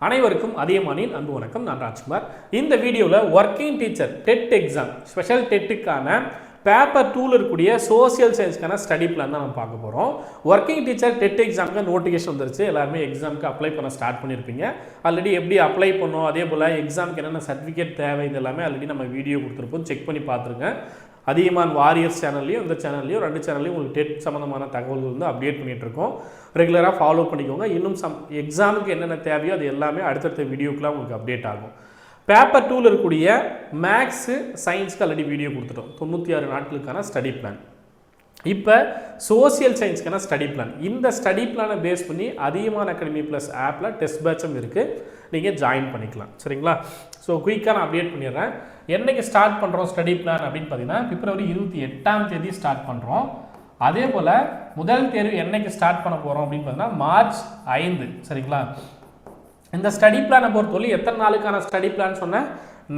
அனைவருக்கும் அதியமானின் அன்பு வணக்கம். நான் ராஜ்குமார். இந்த வீடியோவில் working teacher TET exam special டெட்டுக்கான பேப்பர் 2ல் இருக்கக்கூடிய சோசியல் சயின்ஸ்க்கான ஸ்டடி பிளான் தான் நம்ம பார்க்க போகிறோம். ஒர்க்கிங் டீச்சர் டெட் எக்ஸாமுக்கு நோட்டிஃபிகேஷன் வந்துருச்சு. எல்லாருமே எக்ஸாமுக்கு அப்ளை பண்ண ஸ்டார்ட் பண்ணியிருப்பீங்க. ஆல்ரெடி எப்படி அப்ளை பண்ணோம், அதே போல் எக்ஸாமுக்கு என்னென்ன சர்டிஃபிகேட் தேவை, இது எல்லாமே ஆல்ரெடி நம்ம வீடியோ கொடுத்துருப்போம். செக் பண்ணி பார்த்துருங்க. அதியமான் வாரியர்ஸ் சேனல்லையும் இந்த சேனல்லையும் 2 சேனல்லையும் உங்களுக்கு டெட் சம்மந்தமான தகவல்கள் வந்து அப்டேட் பண்ணிகிட்ருக்கோம். ரெகுலராக ஃபாலோ பண்ணிக்கோங்க. இன்னும் எக்ஸாமுக்கு என்னென்ன தேவையோ அது எல்லாமே அடுத்தடுத்த வீடியோக்கெலாம் உங்களுக்கு அப்டேட் ஆகும். பேப்பர் 2ல் இருக்கக்கூடிய மேக்ஸு சயின்ஸ்க்கு ஆல்ரெடி வீடியோ கொடுத்துட்டோம். 96 நாட்களுக்கான ஸ்டடி பிளான். இப்போ சோசியல் சயின்ஸ்க்கான ஸ்டடி பிளான். இந்த ஸ்டடி பிளானை பேஸ் பண்ணி அதியமான் அகாடமி ப்ளஸ் ஆப்பில் டெஸ்ட் பேட்சும் இருக்குது. நீங்கள் ஜாயின் பண்ணிக்கலாம். சரிங்களா? ஸோ குயிக்காக நான் அப்டேட் பண்ணிடுறேன். என்றைக்கு ஸ்டார்ட் பண்ணுறோம் ஸ்டடி பிளான் அப்படின்னு பார்த்தீங்கன்னா பிப்ரவரி 28ஆம் தேதி ஸ்டார்ட் பண்ணுறோம். அதே போல் முதல் தேர்வு என்னைக்கு ஸ்டார்ட் பண்ண போகிறோம் அப்படின்னு பார்த்தீங்கன்னா மார்ச் 5. சரிங்களா? இந்த ஸ்டடி பிளானை பொறுத்தவரை எத்தனை நாளுக்கான ஸ்டடி பிளான் சொன்னேன்?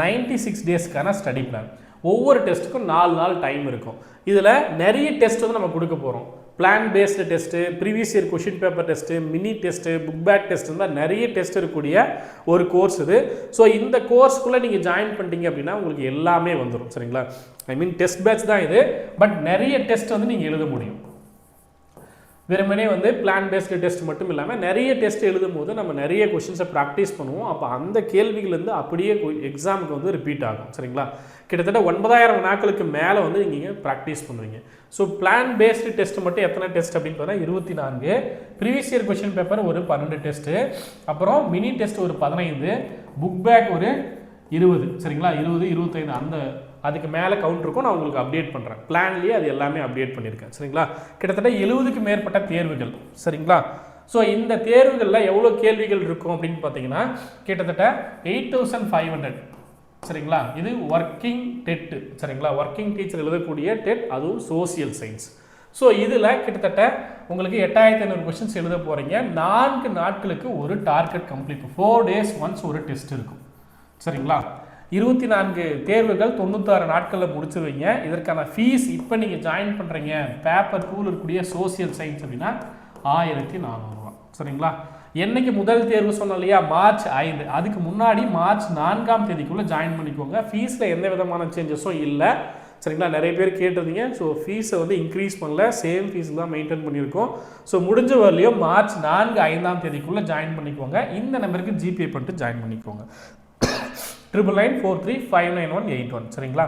96 டேஸ்க்கான ஸ்டடி பிளான். ஒவ்வொரு டெஸ்ட்டுக்கும் 4 நாள் டைம் இருக்கும். இதில் நிறைய டெஸ்ட் வந்து நம்ம கொடுக்க போகிறோம். Plan based test, previous year question paper test, mini test, book back test இருந்தால் நிறைய டெஸ்ட் இருக்கக்கூடிய ஒரு கோர்ஸ் இது. ஸோ இந்த கோர்ஸ்க்குள்ளே நீங்கள் ஜாயின் பண்ணிட்டீங்க அப்படின்னா உங்களுக்கு எல்லாமே வந்துடும். சரிங்களா? ஐ மீன் டெஸ்ட் பேட்ச் தான் இது. பட் நிறைய டெஸ்ட் வந்து நீங்கள் எழுத முடியும். வெறுமனே வந்து பிளான் பேஸ்டு டெஸ்ட் மட்டும் இல்லாமல் நிறைய டெஸ்ட் எழுதும் போது நம்ம நிறைய கொஷின்ஸை ப்ராக்டிஸ் பண்ணுவோம். அப்போ அந்த கேள்விகள் வந்து அப்படியே எக்ஸாமுக்கு வந்து ரிப்பீட் ஆகும். சரிங்களா? கிட்டத்தட்ட 9000 நாட்களுக்கு மேலே வந்து நீங்கள் ப்ராக்டிஸ் பண்ணுவீங்க. ஸோ பிளான் பேஸ்டு டெஸ்ட் மட்டும் எத்தனை டெஸ்ட் அப்படின்னு பார்த்தா 24, ப்ரீவியஸ் இயர் கொஷின் பேப்பர் ஒரு 12 டெஸ்ட்டு, அப்புறம் மினி டெஸ்ட் ஒரு 15, புக் பேக் ஒரு 20. சரிங்களா? 20, 25 அந்த அதுக்கு மேலே கவுண்ட் இருக்கும். நான் உங்களுக்கு அப்டேட் பண்ணுறேன். பிளான்லேயே அது எல்லாமே அப்டேட் பண்ணியிருக்கேன். சரிங்களா? கிட்டத்தட்ட 70க்கு மேற்பட்ட தேர்வுகள். சரிங்களா? ஸோ இந்த தேர்வுகளில் எவ்வளோ கேள்விகள் இருக்கும் அப்படின்னு பார்த்தீங்கன்னா கிட்டத்தட்ட 8500. சரிங்களா? இது ஒர்க்கிங் டெட்டு. சரிங்களா? ஒர்க்கிங் டீச்சர் எழுதக்கூடிய டெட், அதுவும் சோசியல் சயின்ஸ். ஸோ இதில் கிட்டத்தட்ட உங்களுக்கு 8500 கொஷின்ஸ் எழுத போகிறீங்க. 4 நாட்களுக்கு ஒரு டார்கெட் கம்ப்ளீட். 4 days ஒன்ஸ் ஒரு டெஸ்ட் இருக்கும். சரிங்களா? 24 தேர்வுகள் 96 நாட்களில் முடிச்சிருவீங்க. இதற்கான ஃபீஸ் இப்போ நீங்கள் ஜாயின் பண்ணுறீங்க பேப்பர் 2ல் இருக்கக்கூடிய சோசியல் சயின்ஸ் அப்படின்னா 1400 ரூபா. சரிங்களா? என்னைக்கு முதல் தேர்வு சொன்னோம் இல்லையா? மார்ச் 5. அதுக்கு முன்னாடி மார்ச் 4ஆம் தேதிக்குள்ளே ஜாயின் பண்ணிக்கோங்க. ஃபீஸில் எந்த விதமான சேஞ்சஸும் இல்லை. சரிங்களா? நிறைய பேர் கேட்டிருந்தீங்க. ஸோ ஃபீஸை வந்து இன்க்ரீஸ் பண்ணல, சேம் ஃபீஸ் தான் மெயின்டைன் பண்ணியிருக்கோம். ஸோ முடிஞ்ச வரலையும் மார்ச் 4, 5ஆம் தேதிக்குள்ளே ஜாயின் பண்ணிக்கோங்க. இந்த நம்பருக்கு ஜிபே பண்ணிட்டு ஜாயின் பண்ணிக்கோங்க. 9994359181. சரிங்களா?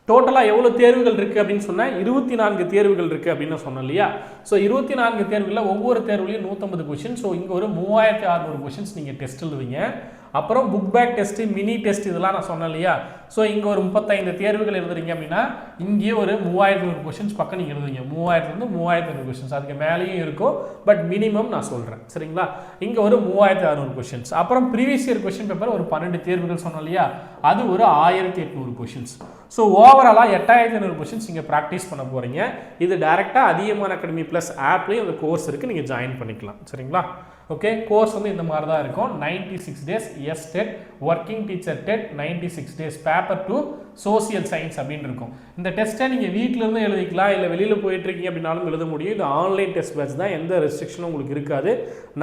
டோட்டலாக எவ்வளோ தேர்வுகள் இருக்குது அப்படின்னு சொன்னால் 24 தேர்வுகள் இருக்குது அப்படின்னு சொன்னோம் இல்லையா? ஸோ 24 தேர்வுகளில் ஒவ்வொரு தேர்வுலையும் 150 கொஷின். ஸோ இங்கே ஒரு 3600 கொஷின்ஸ் நீங்கள் டெஸ்ட் எழுதுவீங்க. அப்புறம் book back test, mini test இதெல்லாம் நான் சொன்னேன் இல்லையா? ஸோ இங்கே ஒரு 35 தேர்வுகள் எழுதுறீங்க அப்படின்னா இங்கேயே ஒரு 3000 கொஷின்ஸ் பக்கம் நீங்கள் எழுதுவீங்க. 3000 3500 கொஷின்ஸ். அதுக்கு மேலேயும் இருக்கும். பட் மினிமம் நான் சொல்கிறேன். சரிங்களா? இங்கே ஒரு 3600 கொஷின்ஸ். அப்புறம் ப்ரீவியஸ் இயர் கொஷின் பேப்பர் ஒரு 12 தேர்வுகள் சொன்னோம் இல்லையா? அது ஒரு 1800 கொஷின்ஸ். ஸோ ஓவராலாக 8500 கொஷின்ஸ் நீங்கள் ப்ராக்டிஸ் பண்ண போகிறீங்க. இது டேரெக்டாக அதியமான் அகாடமி ப்ளஸ் ஆப்லேயும் அந்த கோர்ஸ் இருக்குது. நீங்கள் ஜாயின் பண்ணிக்கலாம். சரிங்களா? ஓகே, கோர்ஸ் வந்து இந்த மாதிரி தான் இருக்கும். 96 days as TET, working teacher TET 96 days, paper 2 social science அப்படின்னு இருக்கும். இந்த டெஸ்ட்டை நீங்கள் வீட்டிலேருந்து எழுதிக்கலாம், இல்லை வெளியில் போயிட்டுருக்கீங்க அப்படின்னாலும் எழுத முடியும். இது ஆன்லைன் டெஸ்ட் பேட்ச் தான். எந்த ரெஸ்ட்ரிக்ஷனும் உங்களுக்கு இருக்காது.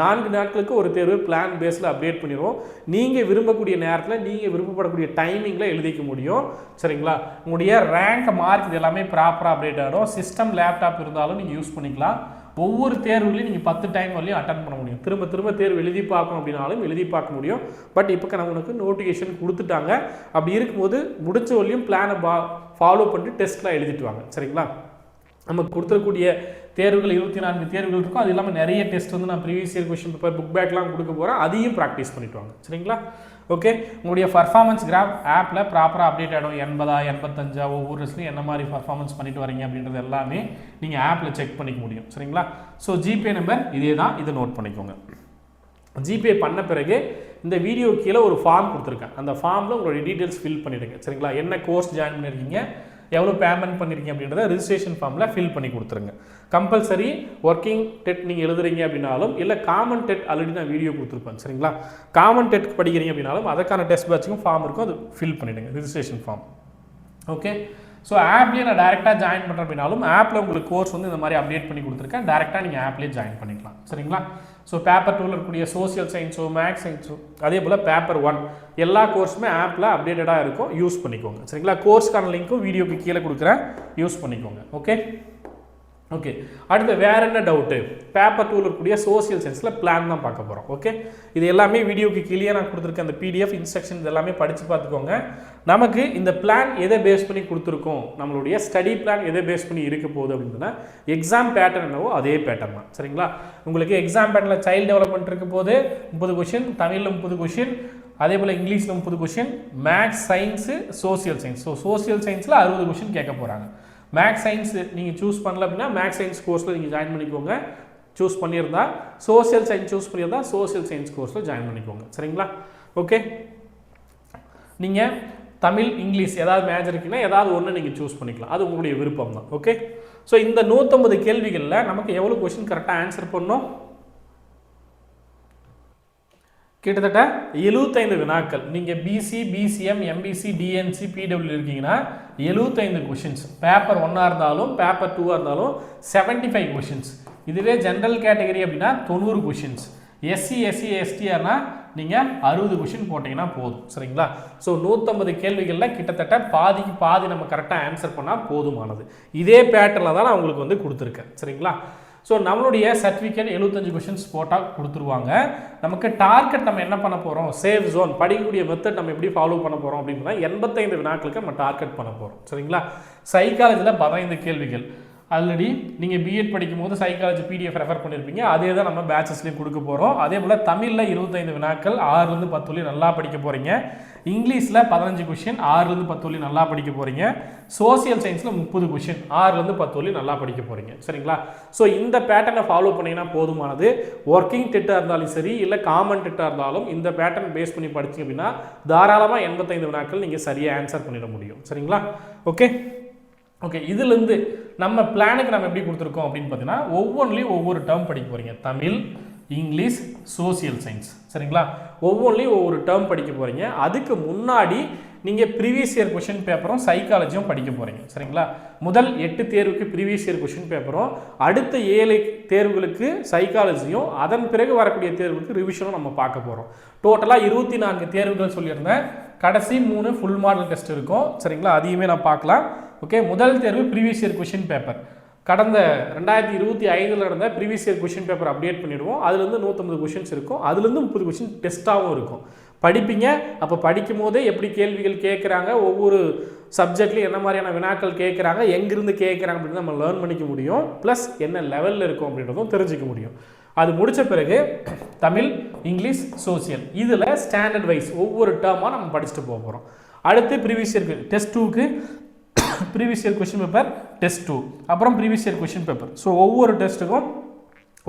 4 நாட்களுக்கு ஒரு தேர்வு பிளான் பேஸில் அப்டேட் பண்ணிடுவோம். நீங்கள் விரும்பக்கூடிய நேரத்தில் நீங்கள் விருப்பப்படக்கூடிய டைமிங்கில் எழுதிக்க முடியும். சரிங்களா? உங்களுடைய ரேங்க் மார்க் இது எல்லாமே ப்ராப்பராக அப்டேட் ஆகிடும். சிஸ்டம் லேப்டாப் இருந்தாலும் நீங்கள் யூஸ் பண்ணிக்கலாம். ஒவ்வொரு தேர்வுலையும் நீங்கள் 10 டைம் வரலையும் அட்டன் பண்ண முடியும். திரும்ப திரும்ப தேர்வு எழுதி பார்க்கணும் அப்படின்னாலும் எழுதி பார்க்க முடியும். பட் இப்போ நமக்கு நோட்டிஃபிகேஷன் கொடுத்துட்டாங்க. அப்படி இருக்கும்போது முடிஞ்ச வரலையும் பிளானை ஃபாலோ பண்ணிட்டு டெஸ்ட்லாம் எழுதிட்டு வாங்க. சரிங்களா? நமக்கு கொடுத்துருக்கூடிய தேர்வுகள் 24 தேர்வுகள் இருக்கும். அது இல்லாமல் நிறைய டெஸ்ட் வந்து நான் previous year question paper, book பேக்லாம் கொடுக்க போகிறேன். அதையும் ப்ராக்டிஸ் பண்ணிட்டு வாங்க. சரிங்களா? ஓகே, உங்களுடைய பர்ஃபார்மன்ஸ் கிராஃப் ஆப்பில் ப்ராப்பராக அப்டேட் ஆகிடும். 80, 85 ஒவ்வொரு வருஷத்துலையும் என்ன மாதிரி பர்ஃபார்மன்ஸ் பண்ணிட்டு வரீங்க அப்படின்றது எல்லாமே நீங்கள் ஆப்பில் செக் பண்ணிக்க முடியும். சரிங்களா? ஸோ ஜிபே நம்பர் இதே தான், இதை நோட் பண்ணிக்கோங்க. ஜிபே பண்ண பிறகு இந்த வீடியோ கீழே ஒரு ஃபார்ம் கொடுத்துருக்கேன். அந்த ஃபார்மில் உங்களுடைய டீட்டெயில்ஸ் ஃபில் பண்ணிவிடுங்க. சரிங்களா? என்ன கோர்ஸ் ஜாயின் பண்ணியிருக்கீங்க, எவ்வளோ பேமெண்ட் பண்ணியிருக்கீங்க அப்படின்றத ரிஜிஸ்ட்ரேஷன் ஃபார்மில் ஃபில் பண்ணி கொடுத்துருங்க. கம்பல்சரி ஒர்க்கிங் டெட் நீங்கள் எழுதுறீங்க அப்படின்னாலும், இல்லை காமன் டெட் ஆல்ரெடி நான் வீடியோ கொடுத்துருப்பேன். சரிங்களா? காமன் டெட் படிக்கிறீங்க அப்படின்னாலும் அதுக்கான டெஸ்ட் பேட்சுக்கும் ஃபார்ம் இருக்கும். அது ஃபில் பண்ணிவிடுங்க, ரிஜிஸ்ட்ரேஷன் ஃபார்ம். ஓகே, ஸோ ஆப்லேயே நான் டேரெக்டாக ஜாயின் பண்ணுறேன் அப்படின்னாலும் ஆப்பில் உங்களுக்கு கோர்ஸ் வந்து இந்த மாதிரி அப்டேட் பண்ணி கொடுத்துருக்கேன், டேரெக்டாக நீங்கள் ஆப்லேயே ஜாயின் பண்ணிக்கலாம். சரிங்களா? ஸோ பேப்பர் 2ல் இருக்கக்கூடிய சோசியல் சயின்ஸோ மேக்ஸ் சயின்ஸோ அதே போல் பேப்பர் 1 எல்லா கோர்ஸுமே ஆப்பில் அப்டேட்டடாக இருக்கும், யூஸ் பண்ணிக்கோங்க. சரிங்களா? கோர்ஸ்க்கான லிங்க்கும் வீடியோக்கு கீழே கொடுக்குறேன், யூஸ் பண்ணிக்கோங்க. ஓகே ஓகே அடுத்து வேற என்ன டவுட்டு? பேப்பர் 2ல் இருக்கக்கூடிய சோசியல் சயின்ஸில் பிளான் தான் பார்க்க போகிறோம். ஓகே இது எல்லாமே வீடியோக்கு கீழே நான் கொடுத்துருக்கேன், அந்த பிடிஎஃப் இன்ஸ்ட்ரக்ஷன் இது எல்லாமே படித்து பார்த்துக்கோங்க. நமக்கு இந்த பிளான் எதை பேஸ் பண்ணி கொடுத்துருக்கோம், நம்மளுடைய ஸ்டடி பிளான் எதை பேஸ் பண்ணி இருக்க போகுது அப்படின்னா எக்ஸாம் பேட்டர்ன் என்னவோ அதே பேட்டர்ன் தான். சரிங்களா? உங்களுக்கு எக்ஸாம் பேட்டர்னில் சைல்டு டெவலப்மெண்ட் இருக்க போது 30 கொஷின், தமிழில் 30 கொஷின், அதே போல் இங்கிலீஷில் 30 question, maths science social science. So social சயின்ஸில் 60 கொஷின் கேட்க போகிறாங்க. மேக்ஸ் சயின்ஸ் நீங்கள் சூஸ் பண்ணல அப்படின்னா மேக்ஸ் சயின்ஸ் கோர்ஸில் நீங்கள் ஜாயின் பண்ணிக்கோங்க. சூஸ் பண்ணியிருந்தா சோசியல் சயின்ஸ் சூஸ் பண்ணியிருந்தா சோசியல் சயின்ஸ் கோர்ஸில் ஜாயின் பண்ணிக்கோங்க. சரிங்களா? ஓகே நீங்கள் தமிழ் இங்கிலீஷ் ஏதாவது மேஜர் இருக்குன்னா ஏதாவது ஒன்று நீங்கள் சூஸ் பண்ணிக்கலாம், அது உங்களுடைய விருப்பம் தான். ஓகே ஸோ இந்த 150 கேள்விகளில் நமக்கு எவ்வளோ கொஷின் கரெக்டாக ஆன்சர் பண்ணணும்? கிட்டத்தட்ட 75 வினாக்கள். நீங்கள் BC, BCM, MBC, DNC, PW இருக்கீங்கன்னா 75 கொஷின்ஸ். பேப்பர் 1ஆக இருந்தாலும் பேப்பர் 2ஆக இருந்தாலும் 75 கொஷின்ஸ். இதுவே ஜென்ரல் கேட்டகரி அப்படின்னா 90 கொஷின்ஸ். எஸ்சி, எஸ்சி, எஸ்டிஆர்னா நீங்கள் 60 கொஷின் போட்டிங்கன்னா போதும். சரிங்களா? ஸோ 150 கேள்விகளில் கிட்டத்தட்ட பாதிக்கு பாதி நம்ம கரெக்டாக ஆன்சர் பண்ணால் போதுமானது. இதே பேட்டர்னில் தான் நான் உங்களுக்கு வந்து கொடுத்துருக்கேன். சரிங்களா? ஸோ நம்மளுடைய சர்டிஃபிகேட் 75 கொஷின்ஸ் போட்டால் கொடுத்துருவாங்க. நமக்கு டார்கெட் நம்ம என்ன பண்ண போகிறோம், சேஃப் ஜோன் படிக்கக்கூடிய மெத்தட் நம்ம எப்படி ஃபாலோ பண்ண போகிறோம் அப்படின்னா 85 வினாக்களுக்கு நம்ம டார்கெட் பண்ண போகிறோம். சரிங்களா? சைக்காலஜியில் 15 கேள்விகள். ஆல்ரெடி நீங்கள் பிஎட் படிக்கும் போது சைக்காலஜி பிடிஎஃப் ரெஃபர் பண்ணியிருப்பீங்க, அதே தான் நம்ம பேச்சஸ்லேயும் கொடுக்க போகிறோம். அதே போல் தமிழில் 25 வினாக்கள் 6லேருந்து 10 வழி நல்லா படிக்க போகிறீங்க. இங்கிலீஷில் 15 கொஷின் 6லேருந்து 10 வழி நல்லா படிக்க போகிறீங்க. சோசியல் சயின்ஸில் 30 கொஷின் 6லேருந்து 10 வழி நல்லா படிக்க போகிறீங்க. சரிங்களா? ஸோ இந்த பேட்டர்னை ஃபாலோ பண்ணிங்கன்னா போதுமானது. ஒர்க்கிங் டெட்டாக இருந்தாலும் சரி இல்லை காமன் டெட்டாக இருந்தாலும் இந்த பேட்டர்ன் பேஸ் பண்ணி படிச்சிங்க அப்படின்னா தாராளமாக 85 வினாக்கள் நீங்கள் சரியாக ஆன்சர் பண்ணிட முடியும். சரிங்களா? ஓகே ஓகே இதிலிருந்து நம்ம பிளானுக்கு நம்ம எப்படி கொடுத்துருக்கோம் அப்படின்னு பார்த்தீங்கன்னா ஒவ்வொன்றிலையும் ஒவ்வொரு டேர்ம் படிக்க போகிறீங்க. Tamil, English, social science. சரிங்களா? ஒவ்வொன்றிலையும் ஒவ்வொரு டேர்ம் படிக்க போகிறீங்க. அதுக்கு முன்னாடி நீங்கள் ப்ரீவியஸ் இயர் கொஷின் பேப்பரும் சைக்காலஜியும் படிக்க போகிறீங்க. சரிங்களா? முதல் 8 தேர்வுக்கு ப்ரீவியஸ் இயர் கொஷின் பேப்பரும், அடுத்த 7 தேர்வுகளுக்கு சைக்காலஜியும், அதன் பிறகு வரக்கூடிய தேர்வுக்கு ரிவிஷனும் நம்ம பார்க்க போகிறோம். டோட்டலாக 24 தேர்வுகள் சொல்லியிருந்தேன். கடைசி 3 ஃபுல் மாடல் டெஸ்ட் இருக்கும். சரிங்களா? அதையுமே நான் பார்க்கலாம். ஓகே முதல் தேர்வு ப்ரீவியஸ் இயர் கொஷின் பேப்பர். கடந்த 2025 நடந்த previous year question paper update பண்ணிடுவோம். அதுலேருந்து 150 கொஷின்ஸ் இருக்கும். அதுலேருந்து 30 கொஷின் டெஸ்ட்டாகவும் இருக்கும். படிப்பீங்க. அப்போ படிக்கும் போதே எப்படி கேள்விகள் கேட்குறாங்க, ஒவ்வொரு சப்ஜெக்ட்லையும் என்ன மாதிரியான வினாக்கள் கேட்குறாங்க, எங்கிருந்து கேட்குறாங்க அப்படின்னு நம்ம லேர்ன் பண்ணிக்க முடியும். ப்ளஸ் என்ன லெவலில் இருக்கும் அப்படின்றதும் தெரிஞ்சிக்க முடியும். அது முடித்த பிறகு தமிழ், இங்கிலீஷ், சோசியல் இதில் ஸ்டாண்டர்ட் வைஸ் ஒவ்வொரு டேர்மாக நம்ம படிச்சுட்டு போக போகிறோம். அடுத்து ப்ரீவியஸ் இயருக்கு டெஸ்ட் 2க்கு previous year question paper test 2, அப்புறம் previous year question paper. So ஒவ்வொரு டெஸ்ட்டுக்கும்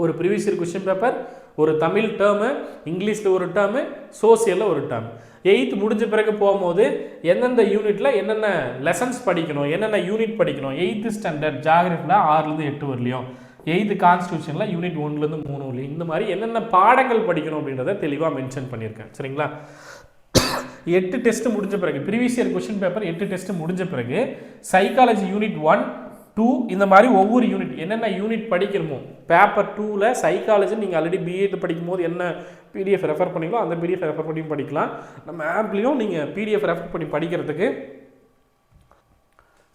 ஒரு ப்ரீவியஸ் இயர் கொஷின் பேப்பர், ஒரு தமிழ் டேர்மு, இங்கிலீஷில் ஒரு டேர்மு, சோசியலில் ஒரு டேர்ம். 8th முடிஞ்ச பிறகு போகும்போது எந்தெந்த யூனிட்டில் என்னென்ன லெசன்ஸ் படிக்கணும், என்னென்ன யூனிட் படிக்கணும். 8th ஸ்டாண்டர்ட் ஜாகிரஃபியில் 6லேருந்து 8 வரலையும், 8th கான்ஸ்டியூஷனில் யூனிட் 1லேருந்து 3 வரலையும், இந்த மாதிரி என்னென்ன பாடங்கள் படிக்கணும் அப்படின்றத தெளிவாக மென்ஷன் பண்ணியிருக்கேன். சரிங்களா? 8 டெஸ்ட் முடிஞ்ச பிறகு previous year question paper 8 test முடிஞ்ச பிறகு சைக்காலஜி யூனிட் 1, 2 இந்த மாதிரி ஒவ்வொரு யூனிட் என்னென்ன யூனிட் படிக்கணுமோ. பேப்பர் 2ல் சைக்காலஜி நீங்கள் ஆல்ரெடி பிஎட் படிக்கும் போது என்ன பிடிஎஃப் ரெஃபர் பண்ணிங்களோ அந்த பிடிஎஃப் ரெஃபர் பண்ணி படிக்கலாம். நம்ம ஆப்லேயும் நீங்கள் பிடிஎஃப் ரெஃபர் பண்ணி படிக்கிறதுக்கு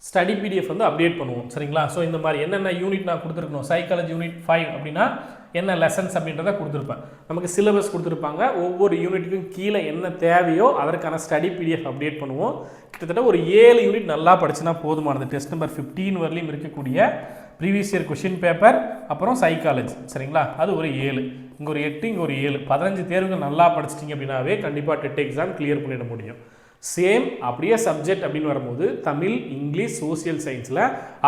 ஸ்டடி பிடிஎஃப் வந்து அப்டேட் பண்ணுவோம். சரிங்களா? ஸோ இந்த மாதிரி என்னென்ன யூனிட் நான் கொடுத்துருக்கணும். சைக்காலஜி யூனிட் 5 அப்படின்னா என்ன லெசன்ஸ் அப்படின்றத கொடுத்துருப்பேன். நமக்கு சிலபஸ் கொடுத்துருப்பாங்க. ஒவ்வொரு யூனிட்டுக்கும் கீழே என்ன தேவையோ அதற்கான ஸ்டடி பிடிஎஃப் அப்டேட் பண்ணுவோம். கிட்டத்தட்ட ஒரு 7 யூனிட் நல்லா படிச்சுன்னா போதுமானது. டெஸ்ட் நம்பர் 15 வரலையும் இருக்கக்கூடிய ப்ரீவியஸ் இயர் கொஷின் பேப்பர், அப்புறம் சைக்காலஜி. சரிங்களா? அது ஒரு 7, இங்கே ஒரு 8, இங்கே ஒரு 7, 15 தேர்வுகள் நல்லா படிச்சிட்டிங்க அப்படின்னாவே கண்டிப்பாக டெட் எக்ஸாம் கிளியர் பண்ணிட முடியும். சேம் அப்படியே சப்ஜெக்ட் அப்படின்னு வரும்போது தமிழ், இங்கிலீஷ், சோசியல் சயின்ஸில்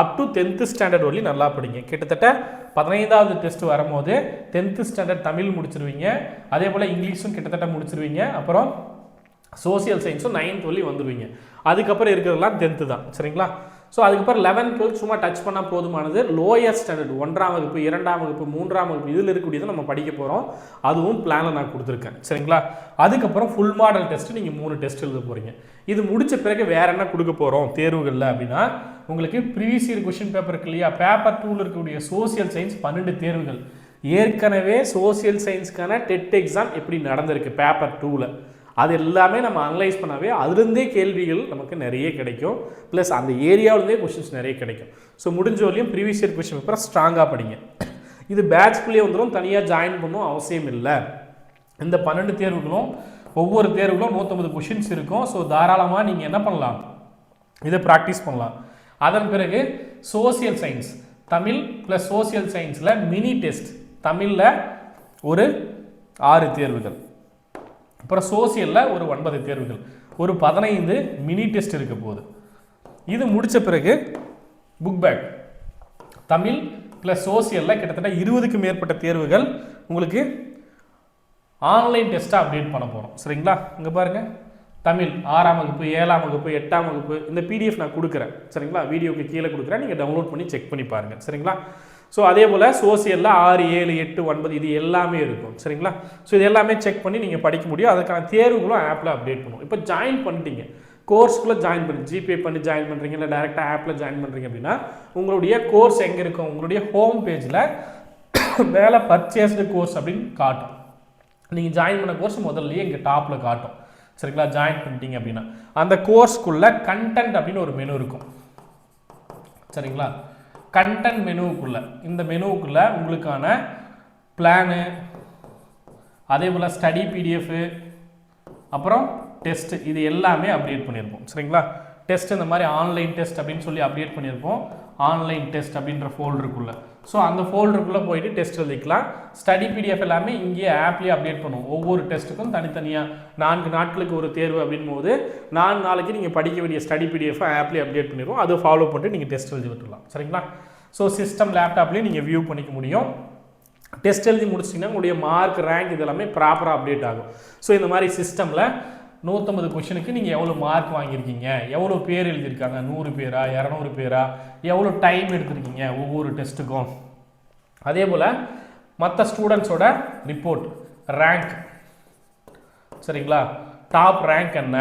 அப் டு 10th ஸ்டாண்டர்ட் வரலையும் நல்லா படிங்க. கிட்டத்தட்ட 15வது டெஸ்ட் வரும்போது 10th ஸ்டாண்டர்ட் தமிழ் முடிச்சிருவீங்க. அதே போல் இங்கிலீஷும் கிட்டத்தட்ட முடிச்சிருவீங்க. அப்புறம் சோசியல் சயின்ஸும் 9th வரலையும் வந்துடுவீங்க. அதுக்கப்புறம் இருக்கிறதெல்லாம் 10th தான். சரிங்களா? ஸோ அதுக்கப்புறம் 11th 12th சும்மா டச் பண்ணால் போதுமானது. லோயர் ஸ்டாண்டர்ட் 1ஆம் வகுப்பு 2ஆம் வகுப்பு 3ஆம் வகுப்பு இதில் இருக்கக்கூடியதை நம்ம படிக்க போகிறோம். அதுவும் பிளானில் நான் கொடுத்துருக்கேன். சரிங்களா? அதுக்கப்புறம் ஃபுல் மாடல் டெஸ்ட்டு நீங்கள் 3 டெஸ்ட் எழுத போகிறீங்க. இது முடித்த பிறகு வேறு என்ன கொடுக்க போகிறோம் தேர்வுகளில் அப்படின்னா, உங்களுக்கு ப்ரீவியஸ் இயர் கொஷின் பேப்பர் இருக்கு இல்லையா, பேப்பர் 2ல் இருக்கக்கூடிய சோசியல் சயின்ஸ் 12 தேர்வுகள். ஏற்கனவே சோசியல் சயின்ஸ்க்கான டெட் எக்ஸாம் எப்படி நடந்திருக்கு பேப்பர் 2ல், அது எல்லாமே நம்ம அனலைஸ் பண்ணாவே அதுலேருந்தே கேள்விகள் நமக்கு நிறைய கிடைக்கும். ப்ளஸ் அந்த ஏரியாவிலேருந்தே கொஷின்ஸ் நிறைய கிடைக்கும். ஸோ முடிஞ்ச வரையும் ப்ரீவியஸ் இயர் கொஷின் பேப்பரை ஸ்ட்ராங்காக படிங்க. இது பேட்ச்குள்ளேயே வந்துடும், தனியாக ஜாயின் பண்ணணும் அவசியம் இல்லை. இந்த 12 தேர்வுகளும் ஒவ்வொரு தேர்வுகளும் 150 கொஷின்ஸ் இருக்கும். ஸோ தாராளமாக நீங்கள் என்ன பண்ணலாம், இதை ப்ராக்டிஸ் பண்ணலாம். அதன் பிறகு social science Tamil plus social சயின்ஸில் மினி டெஸ்ட் தமிழில் ஒரு 6 தேர்வுகள், அப்புறம் சோசியலில் ஒரு 9 தேர்வுகள், ஒரு 15 மினி டெஸ்ட் இருக்க போகுது. இது முடித்த பிறகு புக் பேக் தமிழ் ப்ளஸ் சோசியலில் கிட்டத்தட்ட 20க்கு மேற்பட்ட தேர்வுகள் உங்களுக்கு ஆன்லைன் டெஸ்ட்டாக அப்டேட் பண்ண போகிறோம். சரிங்களா? இங்கே பாருங்கள், தமிழ் 6ஆம் வகுப்பு 7ஆம் வகுப்பு 8ஆம் வகுப்பு இந்த பிடிஎஃப் நான் கொடுக்குறேன். சரிங்களா? வீடியோக்கு கீழே கொடுக்குறேன், நீங்கள் டவுன்லோட் பண்ணி செக் பண்ணி பாருங்கள். சரிங்களா? ஸோ அதே போல் சோசியலில் 6, 7, 8, 9 இது எல்லாமே இருக்கும். சரிங்களா? ஸோ இது எல்லாமே செக் பண்ணி நீங்கள் படிக்க முடியும். அதுக்கான தேர்வுகளும் ஆப்பில் அப்டேட் பண்ணுவோம். இப்போ ஜாயின் பண்ணிட்டீங்க, கோர்ஸ்க்குள்ளே ஜாயின் பண்ணி ஜிபே பண்ணி ஜாயின் பண்ணுறீங்க, இல்லை டேரெக்டாக ஆப்பில் ஜாயின் பண்ணுறீங்க அப்படின்னா உங்களுடைய கோர்ஸ் எங்கே இருக்கும், உங்களுடைய ஹோம் பேஜில் மேலே பர்ச்சேஸ்டு கோர்ஸ் அப்படின்னு காட்டும். நீங்கள் ஜாயின் பண்ண கோர்ஸ் முதல்லையே இங்கே டாப்பில் காட்டும். சரிங்களா? ஜாயின் பண்ணிட்டீங்க அப்படின்னா அந்த கோர்ஸ்க்குள்ளே கண்டென்ட் அப்படின்னு ஒரு மெனு இருக்கும். சரிங்களா? கண்டென்ட் மெனுவுக்குள்ளே, இந்த மெனுவுக்குள்ளே உங்களுக்கான பிளானு, அதே போல் ஸ்டடி பிடிஎஃப், அப்புறம் டெஸ்ட் இது எல்லாமே அப்டேட் பண்ணியிருப்போம். சரிங்களா? டெஸ்ட் இந்த மாதிரி ஆன்லைன் டெஸ்ட் அப்படின்னு சொல்லி அப்டேட் பண்ணியிருப்போம். ஆன்லைன் டெஸ்ட் அப்படின்ற ஃபோல்டருக்குள்ளே, ஸோ அந்த ஃபோல்டருக்குள்ளே போயிட்டு டெஸ்ட் எழுதிக்கலாம். ஸ்டடி பிடிஎஃப் எல்லாமே இங்கேயே ஆப்லேயே அப்டேட் பண்ணுவோம். ஒவ்வொரு டெஸ்ட்டுக்கும் தனித்தனியாக 4 நாட்களுக்கு ஒரு தேர்வு அப்படின் போது 4 நாளைக்கு நீங்கள் படிக்க வேண்டிய ஸ்டடி பிடிஎஃப் ஆப்லேயே அப்டேட் பண்ணிடுவோம். அதை ஃபாலோ பண்ணிட்டு நீங்கள் டெஸ்ட் எழுதி விட்டுலாம். சரிங்களா? ஸோ சிஸ்டம் லேப்டாப்லேயும் நீங்கள் வியூ பண்ணிக்க முடியும். டெஸ்ட் எழுதி முடிச்சிட்டிங்கன்னா உங்களுடைய மார்க் ரேங்க் இதெல்லாமே ப்ராப்பராக அப்டேட் ஆகும். ஸோ இந்த மாதிரி சிஸ்டமில் 150 கொஷனுக்கு நீங்கள் எவ்வளோ மார்க் வாங்கியிருக்கீங்க, எவ்வளோ பேர் எழுதியிருக்காங்க, 100 பேரா 200 பேரா, எவ்வளோ டைம் எடுத்திருக்கீங்க ஒவ்வொரு டெஸ்ட்டுக்கும், அதே போல் மற்ற ஸ்டூடெண்ட்ஸோட ரிப்போர்ட் ரேங்க், சரிங்களா, டாப் ரேங்க் என்ன,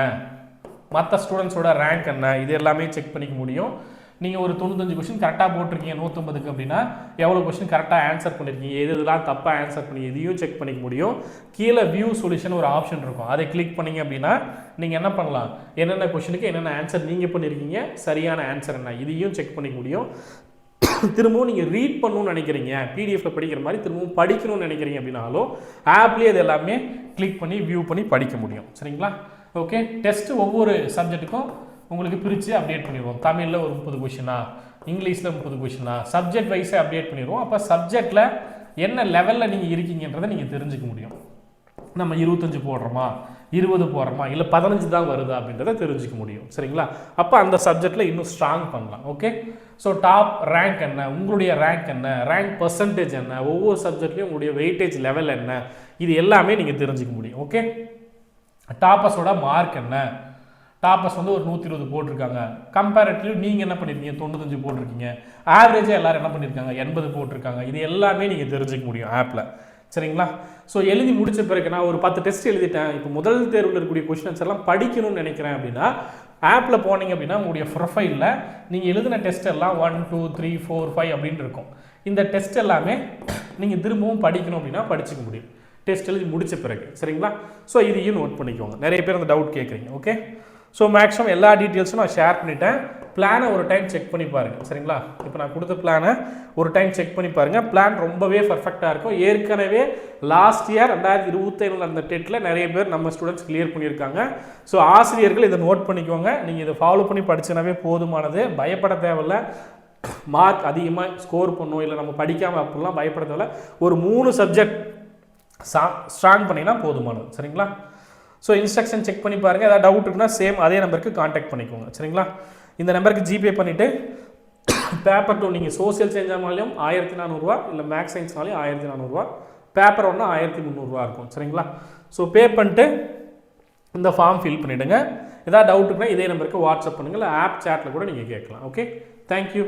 மற்ற ஸ்டூடெண்ட்ஸோட ரேங்க் என்ன, இது எல்லாமே செக் பண்ணிக்க முடியும். நீங்கள் ஒரு 95 கொஷின் கரெக்டாக போட்டிருக்கீங்க 150க்கு அப்படின்னா எவ்வளோ கொஷின் கரெக்டாக ஆன்சர் பண்ணியிருக்கீங்க, எதுலாம் தப்பாக ஆன்சர் பண்ணி இதையும் செக் பண்ணிக்க முடியும். கீழே வியூ சொல்யூஷன் ஒரு ஆப்ஷன் இருக்கும், அதை கிளிக் பண்ணிங்க அப்படின்னா நீங்கள் என்ன பண்ணலாம், என்னென்ன கொஷினுக்கு என்னென்ன ஆன்சர் நீங்கள் பண்ணியிருக்கீங்க, சரியான ஆன்சர் என்ன, இதையும் செக் பண்ணிக்க முடியும். திரும்பவும் நீங்கள் ரீட் பண்ணணும்னு நினைக்கிறீங்க, பிடிஎஃப்ல படிக்கிற மாதிரி திரும்பவும் படிக்கணும்னு நினைக்கிறீங்க அப்படின்னாலும் ஆப்லேயே அது எல்லாமே கிளிக் பண்ணி வியூ பண்ணி படிக்க முடியும். சரிங்களா? ஓகே, டெஸ்ட்டு ஒவ்வொரு சப்ஜெக்ட்டுக்கும் உங்களுக்கு பிரித்து அப்டேட் பண்ணிடுவோம். தமிழில் ஒரு 30 கொஷினா, இங்கிலீஷில் 30 கொஷினா, சப்ஜெக்ட் வைஸே அப்டேட் பண்ணிடுவோம். அப்போ சப்ஜெக்டில் என்ன லெவலில் நீங்கள் இருக்கீங்கன்றதை நீங்கள் தெரிஞ்சுக்க முடியும். நம்ம 25 போடுறோமா, 20 போடுறோமா, இல்லை 15 தான் வருதா அப்படின்றத தெரிஞ்சுக்க முடியும். சரிங்களா? அப்போ அந்த சப்ஜெக்டில் இன்னும் ஸ்ட்ராங் பண்ணலாம். ஓகே, ஸோ டாப் ரேங்க் என்ன, உங்களுடைய ரேங்க் என்ன, ரேங்க் பர்சன்டேஜ் என்ன, ஒவ்வொரு சப்ஜெக்ட்லையும் உங்களுடைய வெயிட்டேஜ் லெவல் என்ன, இது எல்லாமே நீங்கள் தெரிஞ்சுக்க முடியும். ஓகே, டாப்பர்ஸோட மார்க் என்ன, டாப்பர்ஸ் வந்து ஒரு 120 போட்டிருக்காங்க, கம்பேரிட்டிவ் நீங்கள் என்ன பண்ணியிருக்கீங்க 95 போட்டிருக்கீங்க, ஆவரேஜாக எல்லோரும் என்ன பண்ணியிருக்காங்க 80 போட்டிருக்காங்க, இது எல்லாமே நீங்கள் தெரிஞ்சுக்க முடியும் ஆப்பில். சரிங்களா? ஸோ எழுதி முடிச்ச பிறகு நான் ஒரு 10 டெஸ்ட் எழுதிட்டேன், இப்போ முதல் தேர்வில் இருக்கக்கூடிய கொஸ்டின்ஸ் எல்லாம் படிக்கணும்னு நினைக்கிறேன் அப்படின்னா ஆப்பில் போனீங்க அப்படின்னா உங்களுடைய ப்ரொஃபைலில் நீங்கள் எழுதின டெஸ்ட் எல்லாம் 1, 2, 3, 4, 5 அப்படின்னு இருக்கும். இந்த டெஸ்ட் எல்லாமே நீங்கள் திரும்பவும் படிக்கணும் அப்படின்னா படிச்சுக்க முடியும் டெஸ்ட் எழுதி முடித்த பிறகு. சரிங்களா? ஸோ இதையும் நோட் பண்ணிக்கோங்க, நிறைய பேர் அந்த டவுட் கேட்குறீங்க. ஓகே, ஸோ மேக்ஸிமம் எல்லா டீட்டெயில்ஸும் நான் ஷேர் பண்ணிட்டேன். பிளானை ஒரு டைம் செக் பண்ணி பாருங்கள். சரிங்களா? இப்போ நான் கொடுத்த பிளானை ஒரு டைம் செக் பண்ணி பாருங்கள். பிளான் ரொம்பவே பர்ஃபெக்டாக இருக்கும். ஏற்கனவே லாஸ்ட் இயர் 2025 அந்த டெட்டில் நிறைய பேர் நம்ம ஸ்டூடெண்ட்ஸ் கிளியர் பண்ணியிருக்காங்க. ஸோ ஆசிரியர்கள் இதை நோட் பண்ணிக்கோங்க, நீங்கள் இதை ஃபாலோ பண்ணி படிச்சுனாவே போதுமானது. பயப்பட தேவையில்லை, மார்க் அதிகமாக ஸ்கோர் பண்ணணும் இல்லை நம்ம படிக்காமல் அப்படிலாம் பயப்பட தேவையில்லை. ஒரு 3 சப்ஜெக்ட் ஸ்ட்ராங் பண்ணிங்கன்னா போதுமானது. சரிங்களா? ஸோ இன்ஸ்ட்ரக்ஷன் செக் பண்ணி பாருங்கள். ஏதாவது டவுட் இருக்குன்னா சேம் அதே நம்பருக்கு காண்டாக்ட் பண்ணிக்கோங்க. சரிங்களா? இந்த நம்பருக்கு ஜிபே பண்ணிவிட்டு பேப்பர் 2 நீங்கள் சோசியல் செஞ்சாலும் 1400 ரூபா, இல்லை மேக்ஸ் சயின்ஸ்னாலையும் 1400 ரூபா, பேப்பர் 1 1300 ரூபா இருக்கும். சரிங்களா? ஸோ பே பண்ணிட்டு இந்த ஃபார்ம் ஃபில் பண்ணிவிடுங்க. ஏதாவது டவுட்டுக்குன்னா இதே நம்பருக்கு வாட்ஸ்அப் பண்ணுங்கள், ஆப் சேட்டில் கூட நீங்கள் கேட்கலாம். Okay, thank you.